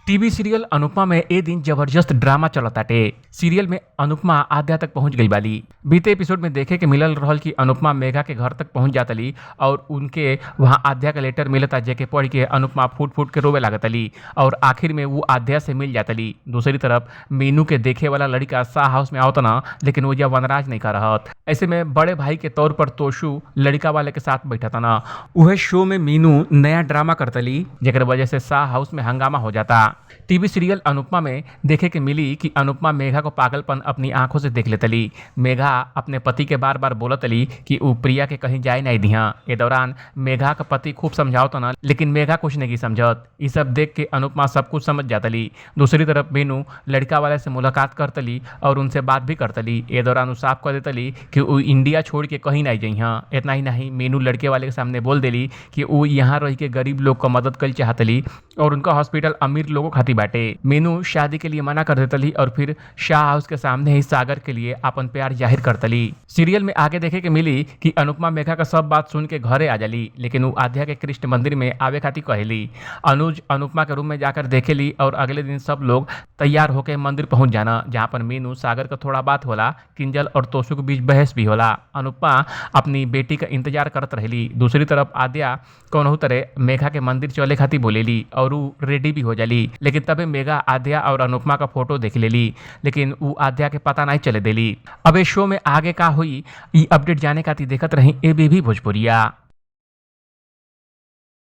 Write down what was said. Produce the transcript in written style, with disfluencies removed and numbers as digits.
TV serial Anupama में ए दिन जबरदस्त ड्रामा चलताटे। सीरियल में अनुपमा आद्या तक पहुंच गई बाली। बीते एपिसोड में देखे के मिलल रहल कि अनुपमा मेघा के घर तक पहुंच जातली और उनके वहां आद्या का लेटर मिलता जेके पढ़ के अनुपमा फूट फूट के रोवे लागतली और आखिर में वो आद्या से मिल जातली। दूसरी तरफ मीनू के देखे वाला लड़का शाह हाउस में आवत ना, लेकिन वो जब वनराज नहीं कर रहत। ऐसे में बड़े भाई के तौर पर तोशु लड़का वाले के साथ बैठा था ना। वह शो में मीनू नया ड्रामा करतली जेकर वजह से शाह हाउस में हंगामा हो जाता। टीवी सीरियल अनुपमा में देखे के मिली कि अनुपमा मेघा को पागलपन अपनी आंखों से देख लेतली। मेघा अपने पति के बार बार बोलतली कि वो प्रिया के कहीं जाए नहीं दिया। ये दौरान मेघा का पति खूब समझाओ तो ना, लेकिन मेघा कुछ नहीं समझत। ये सब देख के अनुपमा सब कुछ समझ जातली। दूसरी तरफ मीनू लड़का वाले से मुलाकात करतली और उनसे बात भी करतली। ये दौरान वो साफ कर देतली कि वो इंडिया छोड़ के कहीं नहीं जाइ। इतना ही नहीं, मीनू लड़के वाले के सामने बोल देली कि वो यहाँ रह के गरीब लोग को मदद कर चाहतली और उनका हॉस्पिटल अमीर लोगों खातिर बाटे। मीनू शादी के लिए मना कर देतली और फिर शाह हाउस के सामने ही सागर के लिए अपन प्यार जाहिर करतली। सीरियल में आगे देखे के मिली कि अनुपमा मेघा का सब बात सुन के घरे आ जाली, लेकिन वो आद्या के कृष्ण मंदिर में आवे खातिर कहली। अनुज अनुपमा के रूम में जाकर देखेली और अगले दिन सब लोग तैयार होकर मंदिर पहुंच जाना, जहाँ पर मीनू सागर का थोड़ा बात होला। किंजल और तोशु के बीच बहस भी होला। अनुपमा अपनी बेटी का इंतजार करत रहली। दूसरी तरफ आद्या कौनहू तरह मेघा के मंदिर चले खातिर बोलेली और वो रेडी भी हो जाली, लेकिन तबे मेघा आद्या और अनुपमा का फोटो देख लेली, लेकिन वो आद्या के पता नहीं चले देली। अब इस शो में आगे का हुई ये अपडेट जाने खातिर देखत रही एबीपी भोजपुरिया।